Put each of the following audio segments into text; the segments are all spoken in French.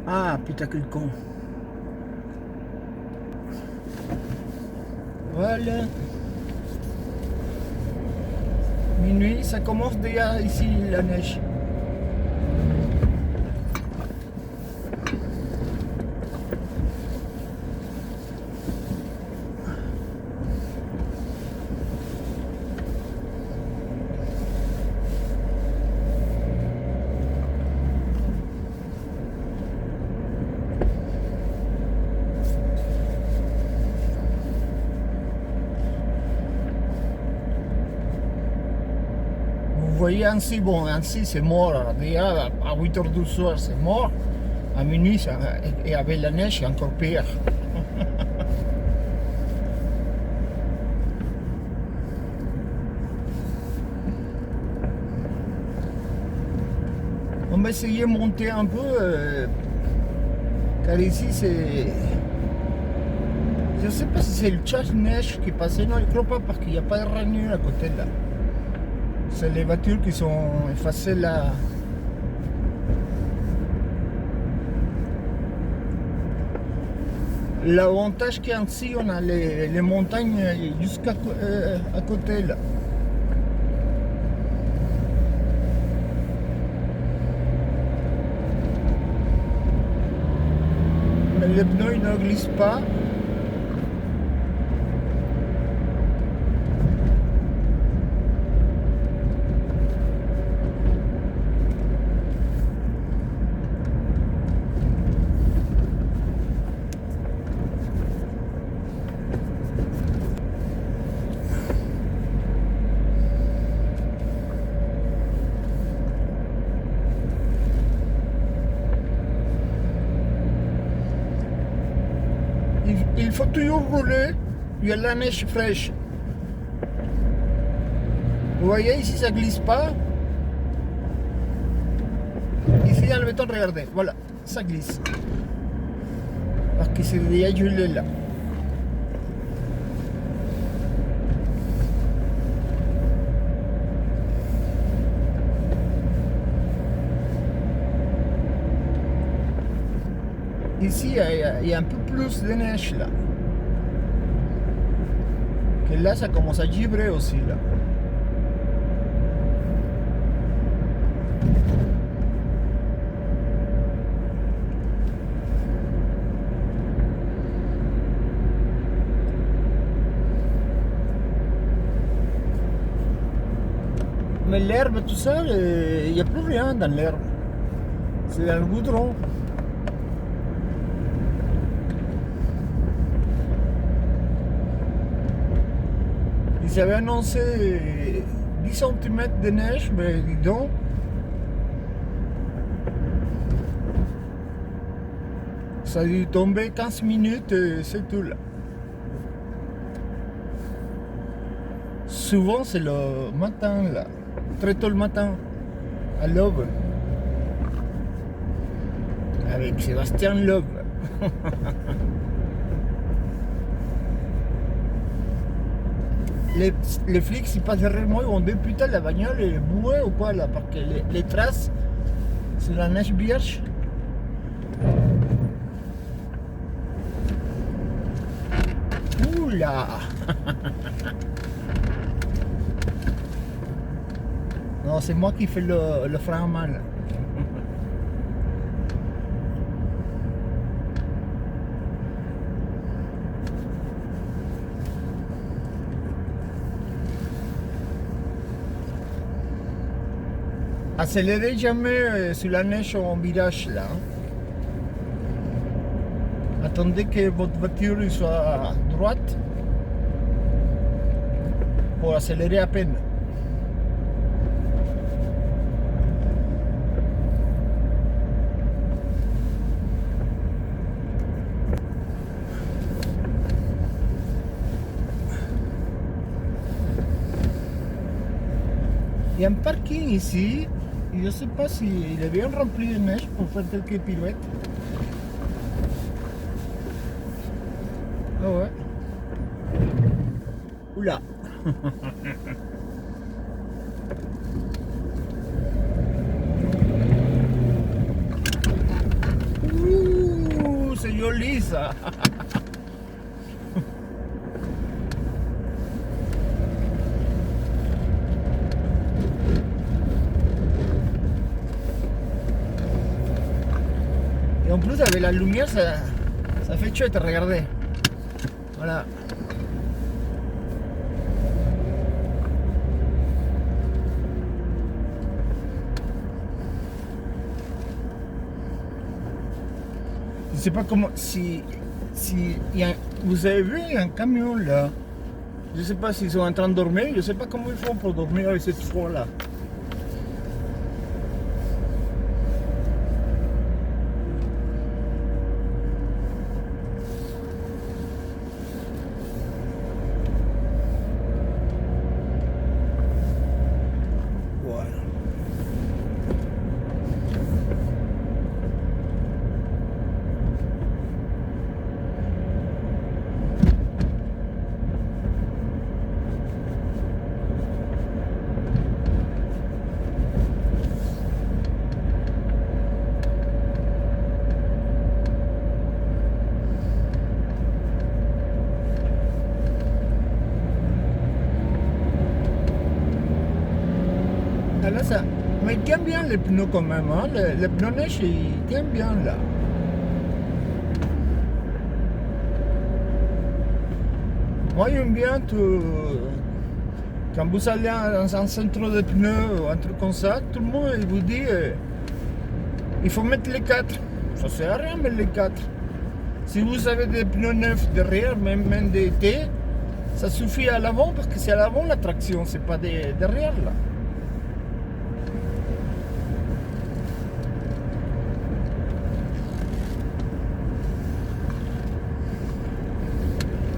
Ah, putain, quel con. Voilà. Minuit, ça commence déjà ici, la neige. Vous voyez Annecy, bon, Annecy c'est mort. Déjà à 8h du soir c'est mort. À minuit, et avec la neige, c'est encore pire. On va essayer de monter un peu, car ici c'est... Je ne sais pas si c'est le chasse-neige qui est passé, non, je ne crois pas parce qu'il n'y a pas de rainure à côté là. C'est les voitures qui sont effacées là. L'avantage qu'ici on a les montagnes jusqu'à à côté là. Mais les pneus ils ne glissent pas. Il faut toujours rouler, il y a la neige fraîche. Vous voyez ici ça glisse pas. Ici dans le béton, regardez, voilà, ça glisse. Parce que c'est déjà gelé là. Ici, il y a un peu plus de neige là. Que là, ça commence à gibrer aussi là. Mais l'herbe, tout ça, il n'y a plus rien dans l'herbe. C'est dans le goudron. Ils avaient annoncé 10 cm de neige, mais dis donc. Ça a dû tomber 15 minutes et c'est tout là. Souvent c'est le matin là, très tôt le matin, à l'aube. Avec Sébastien Loeb. Les flics ils passent derrière moi, ils vont dire putain la bagnole est bouée ou quoi là, parce que les traces, c'est la neige vierge. Oula. Non, c'est moi qui fais le frein à main là. Accélérez jamais sur la neige en virage là. Attendez que votre voiture soit à droite pour accélérer à peine. Il y a un parking ici. Je ne sais pas s'il est bien rempli de neige pour faire quelques pirouettes. Ah ouais. Oula. joli ça. Et en plus avec la lumière ça fait chouette, regardez. Voilà. Je sais pas comment, si vous avez vu, il y a un camion là. Je sais pas s'ils sont en train de dormir, je sais pas comment ils font pour dormir avec cette froid là. Là, ça, mais il tient bien les pneus quand même, hein. Le pneu neige, il tient bien là. Moi, j'aime bien quand vous allez dans un centre de pneus ou un truc comme ça, tout le monde il vous dit il faut mettre les 4. Ça sert à rien mettre les 4. Si vous avez des pneus neufs derrière, même d'été, ça suffit à l'avant parce que c'est à l'avant la traction, c'est pas derrière là.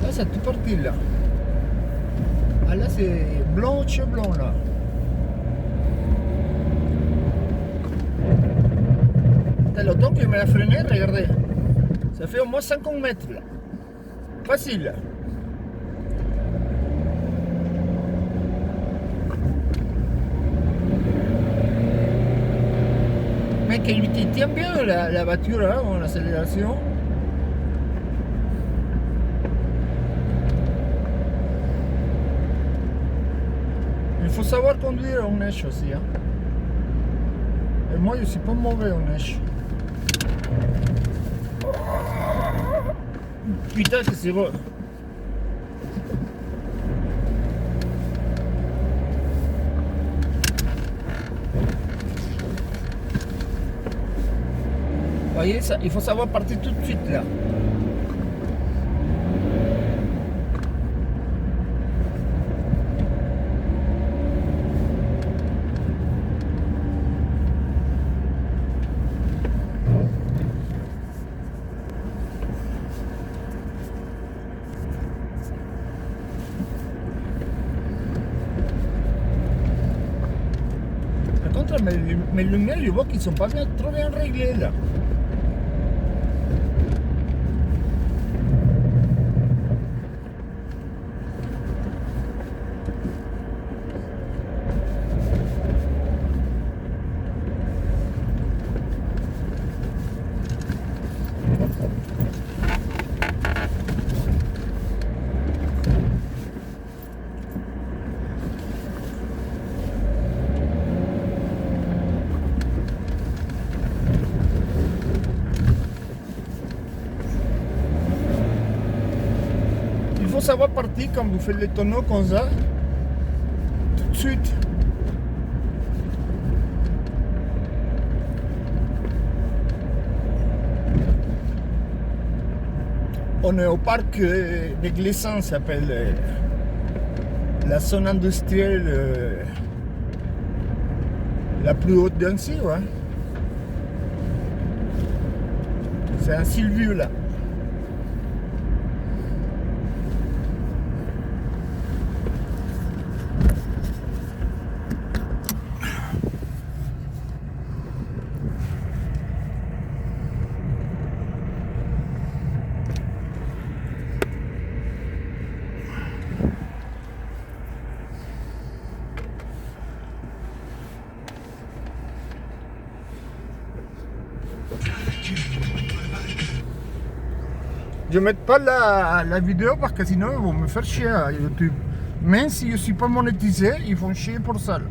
Là, c'est tout parti là. Ah là, c'est blanc, blanc là. T'as le temps que je me la freiné, regardez. Ça fait au moins 50 mètres là. Facile. Mec, il tient bien la voiture hein, en accélération. Il faut savoir conduire en neige aussi. Hein. Et moi, je suis pas mauvais en neige. Putain, que c'est beau. Vous voyez, ça, il faut savoir partir tout de suite là. Par contre, mes lumières, je vois qu'ils sont pas bien, trop bien réglées là. Il faut savoir partir quand vous faites les tonneaux comme ça, tout de suite. On est au parc de Glissant, ça s'appelle la zone industrielle la plus haute d'Annecy, ouais. C'est un Sylvieux là. Je ne mets pas la vidéo parce que sinon ils vont me faire chier à YouTube. Même si je ne suis pas monétisé, ils font chier pour ça là.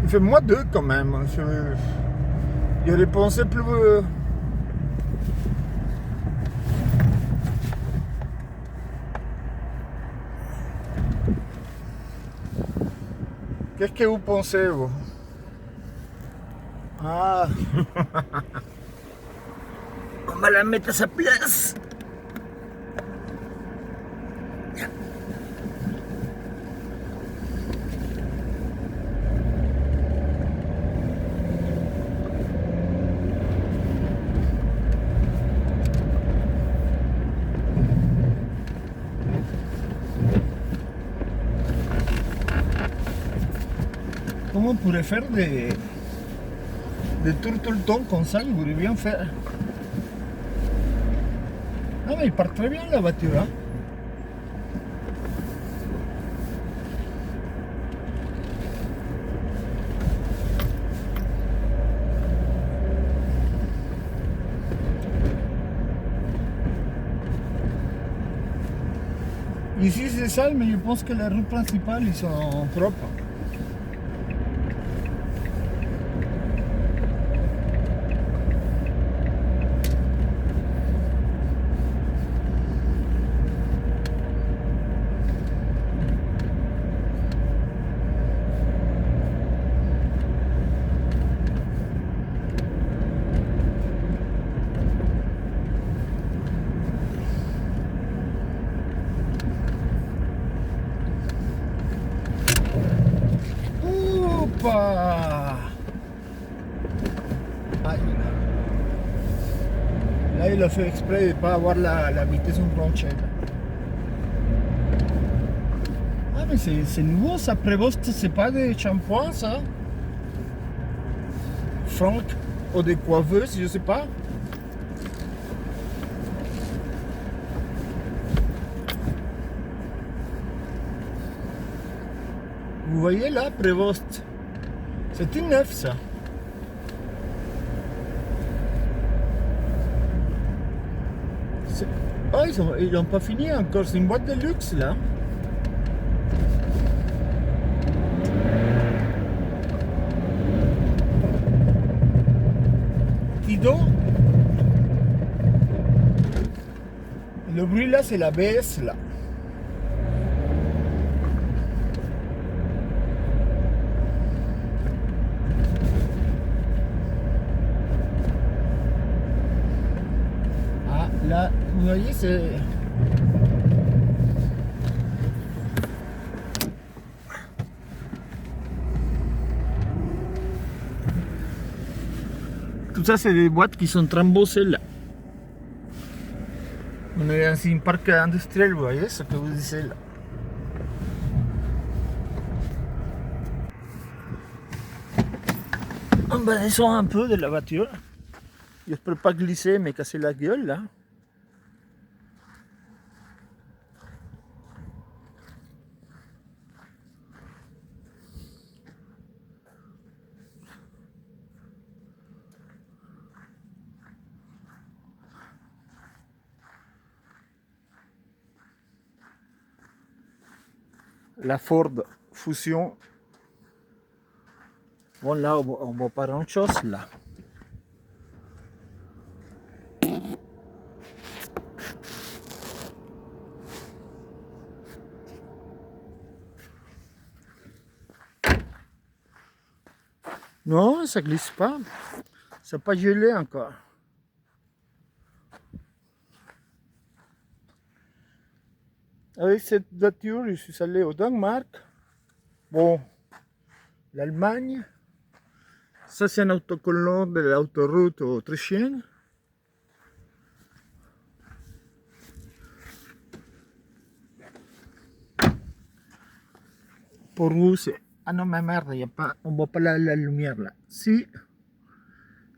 Il fait moins 2 quand même. J'aurais pensé plus. Qu'est-ce que vous pensez, vous? Ah. On va la mettre à sa place. Comment on pourrait faire des tours tout le temps comme ça? Il voudrait bien faire. Ah, mais il part très bien la voiture. Hein? Ici c'est sale, mais je pense que les rues principales ils sont propres. Oupa! Aïe. Là, il a fait exprès de ne pas avoir la vitesse en planchette. Ah, mais c'est nouveau ça, Prévost, c'est pas des shampoings ça? Franck, ou des coiffeuses, je sais pas. Vous voyez là, Prévost? C'est une neuf ça. Oh, ils n'ont pas fini encore, c'est une boîte de luxe là. Tido. Le bruit là, c'est la BS là. Là, vous voyez, c'est... Tout ça, c'est des boîtes qui sont trembossées là. On est dans un parc industriel, vous voyez ce que vous disiez là. On va descendre un peu de la voiture. J'espère pas glisser, mais casser la gueule là. La Ford Fusion. Bon là, on va pas grand chose là. Non, ça glisse pas. Ça n'a pas gelé encore. Avec cette voiture, je suis allé au Danemark. Bon, l'Allemagne. Ça, c'est un autocollant de l'autoroute autrichienne. Pour vous, c'est... Ah non, mais merde, y a pas... on ne voit pas la lumière là. Si,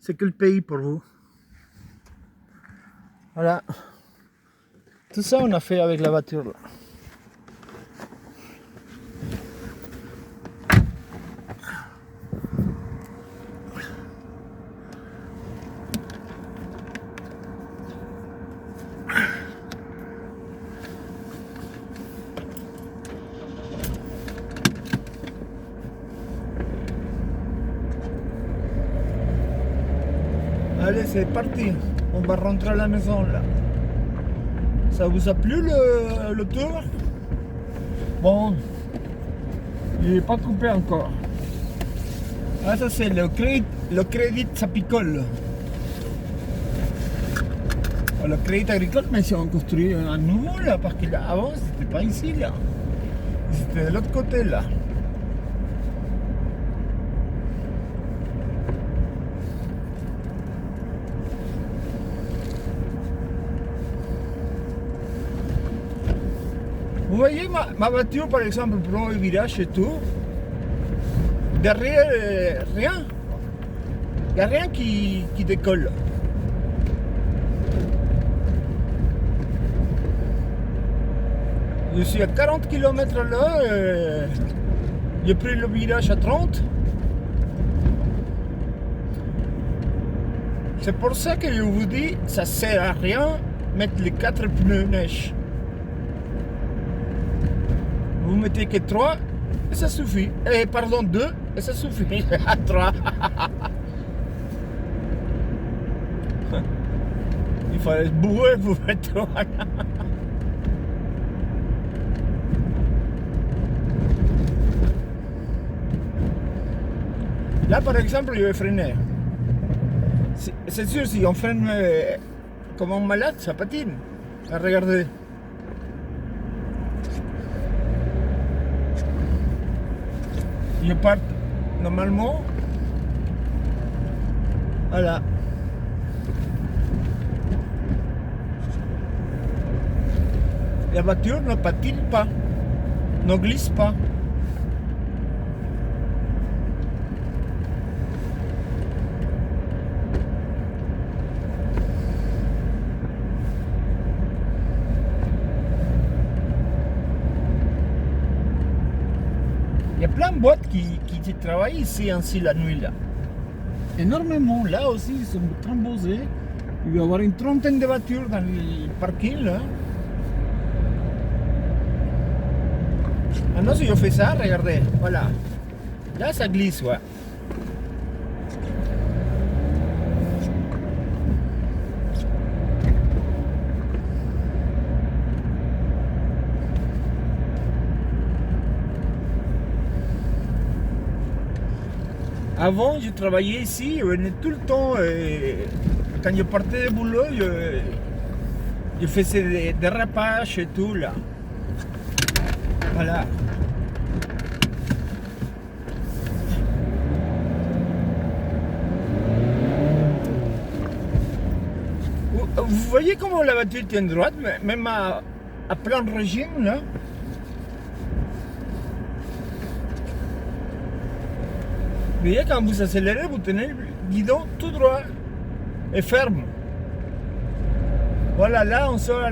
c'est quel pays pour vous? Voilà. Tout ça, on a fait avec la voiture là. Allez, c'est parti. On va rentrer à la maison là. Ça vous a plu le tour? Bon, il n'est pas coupé encore. Ah, ça c'est le crédit, ça picole. Le crédit agricole, mais si on construit un nouveau là, parce que là, avant c'était pas ici là. C'était de l'autre côté là. Vous voyez ma voiture par exemple prend le virage et tout. Derrière, rien. Il n'y a rien qui décolle. Je suis à 40 km là. J'ai pris le virage à 30. C'est pour ça que je vous dis, ça sert à rien mettre les 4 pneus neige. Vous mettez que 3 et ça suffit. Pardon, 2 et ça suffit. 3. Il fallait se bourrer pour mettre 3. Là par exemple, je vais freiner. C'est sûr, si on freine comme un malade, ça patine. Regardez. Je pars normalement. Voilà. La voiture ne patine pas, ne glisse pas. Il y a plein de boîtes qui travaillent ici ainsi la nuit là. Énormément. Là aussi, ils sont très posés. Il va y avoir une trentaine de voitures dans le parking là. Maintenant, si je fais ça, regardez, voilà. Là, ça glisse, ouais. Avant, je travaillais ici, je venais tout le temps. Quand je partais du boulot, je faisais des dérapages et tout là. Voilà. Vous voyez comment la voiture tient droite, même à plein régime là. Vous voyez, quand vous accélérez, vous tenez le guidon tout droit et ferme. Voilà, là on sort à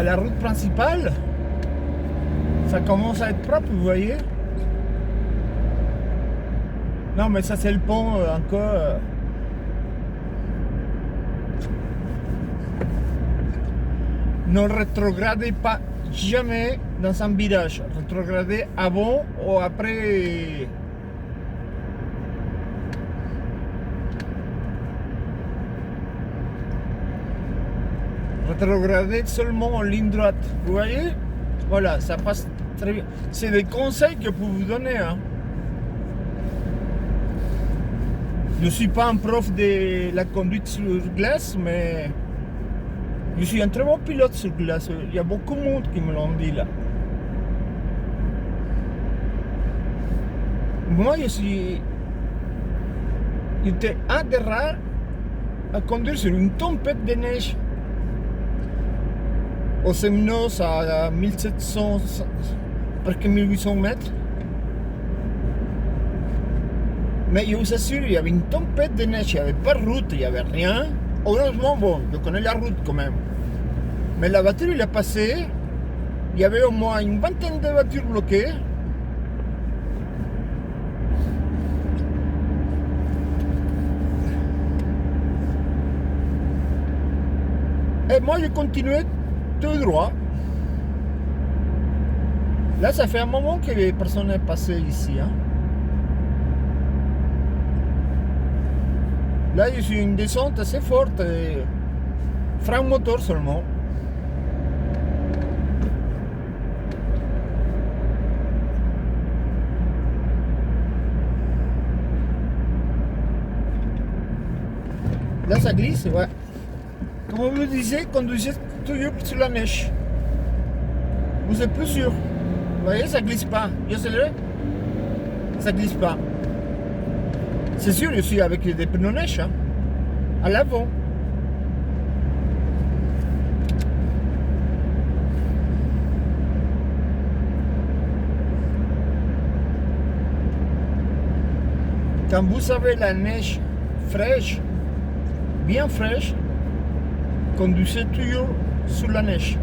la route principale. Ça commence à être propre, vous voyez. Non, mais ça c'est le pont encore. Ne rétrogradez pas jamais dans un virage. Rétrogradez avant ou après. Rétrogradez seulement en ligne droite. Vous voyez? Voilà, ça passe très bien. C'est des conseils que je peux vous donner. Hein. Je ne suis pas un prof de la conduite sur glace, mais je suis un très bon pilote sur glace. Il y a beaucoup de monde qui me l'ont dit là. Moi, j'étais un des rares à conduire sur une tempête de neige. Au Semnos à 1700, presque 1800 mètres. Mais je vous assure, il y avait une tempête de neige, il n'y avait pas de route, il n'y avait rien. heureusement, bon, je connais la route quand même. Mais la voiture, il est passé. Il y avait au moins une vingtaine de voitures bloquées. Et moi, je continuais tout droit. Là, ça fait un moment que personne n'est passé ici. Hein. Là, je suis une descente assez forte. Frein moteur seulement. Là, ça glisse, ouais. Comme on vous disait, conduisez toujours sur la neige. Vous êtes plus sûr. Vous voyez, ça glisse pas. Je sais le. Ça glisse pas. C'est sûr, je suis avec des pneus neige. Hein, à l'avant. Quand vous avez la neige fraîche, bien fraîche, conduisez toujours sur la neige.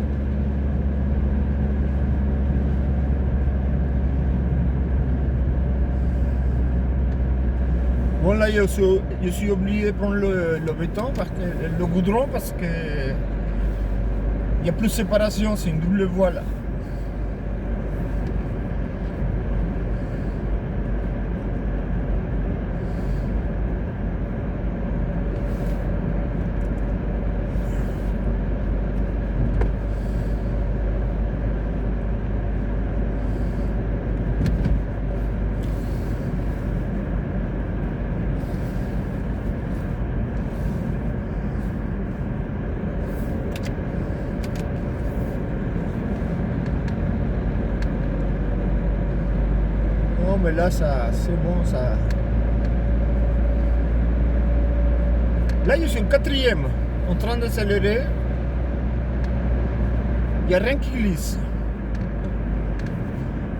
Bon là je suis obligé de prendre le béton, parce que, le goudron, parce que il n'y a plus de séparation, c'est une double voie là. Mais là, ça, c'est bon, ça. Là, je suis au quatrième, en train d'accélérer. Il n'y a rien qui glisse.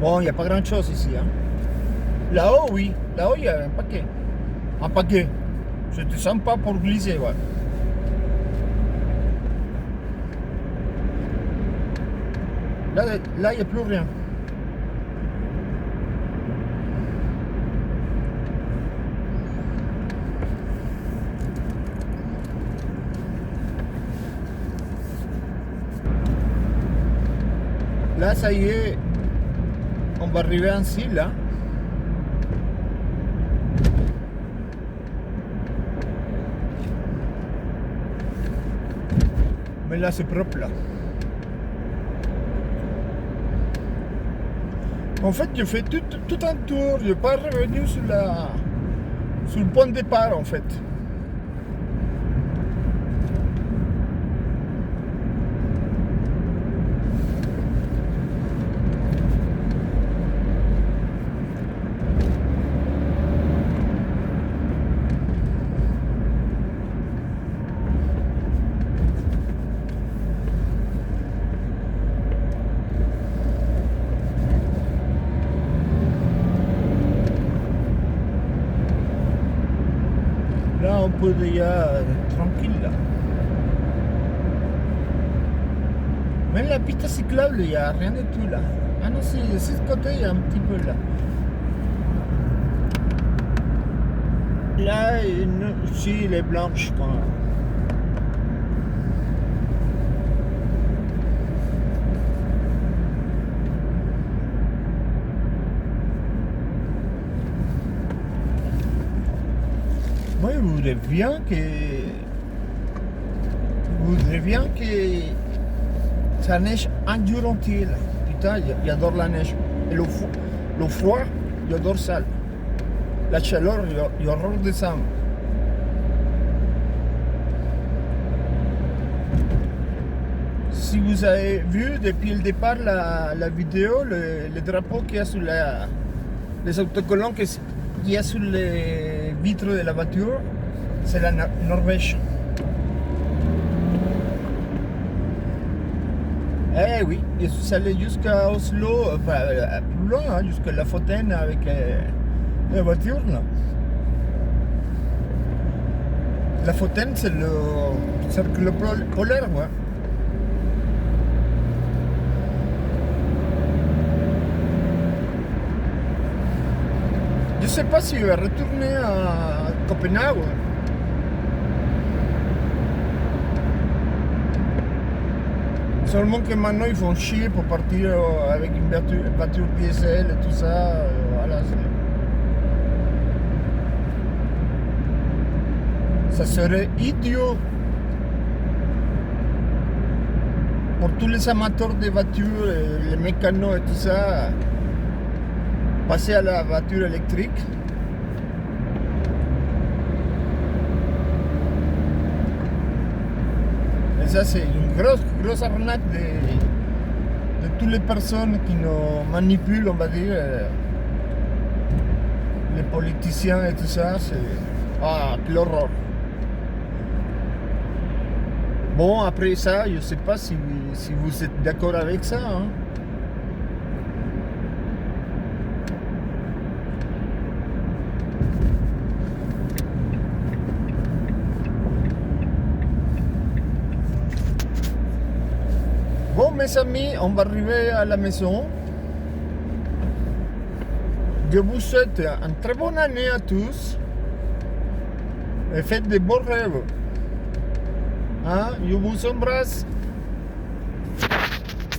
Bon, il n'y a pas grand chose ici. Hein. Là-haut, oui. Là-haut, il y a un paquet. Un paquet. C'était sympa pour glisser, ouais. Là, il n'y a plus rien. Là, ça y est, on va arriver ainsi, là. Mais là, c'est propre, là. En fait, je fais tout un tour. Je n'ai pas revenu sur le point de départ, en fait. Là, on peut déjà tranquille là. Même la piste cyclable, il n'y a rien du tout là. Ah non, c'est de ce côté, il y a un petit peu là. Là, si, elle est blanche quand même. Moi, je voudrais bien que ça neige un jour entier là. Putain, j'adore la neige. Et le froid, j'adore ça. La chaleur, j'adore descendre. Si vous avez vu depuis le départ la vidéo, le drapeau qu'il y a sur les autocollants qu'il y a sur les vitres de la voiture, c'est la Norvège. Eh oui, je suis allé jusqu'à Oslo, plus loin, hein, jusqu'à la Fontaine avec les voitures là. La Fontaine, c'est le cercle polaire, ouais. Je sais pas si je vais retourner à Copenhague. Seulement que maintenant ils font chier pour partir avec une voiture diesel et tout ça. Voilà, ça serait idiot pour tous les amateurs de voitures, les mécanos et tout ça, passer à la voiture électrique. Et ça, c'est une grosse arnaque de toutes les personnes qui nous manipulent, on va dire, les politiciens et tout ça. C'est quelle horreur. Bon, après ça, je ne sais pas si vous êtes d'accord avec ça. Hein. Bon, mes amis, on va arriver à la maison. Je vous souhaite une très bonne année à tous. Et faites de bons rêves. Hein? Je vous embrasse.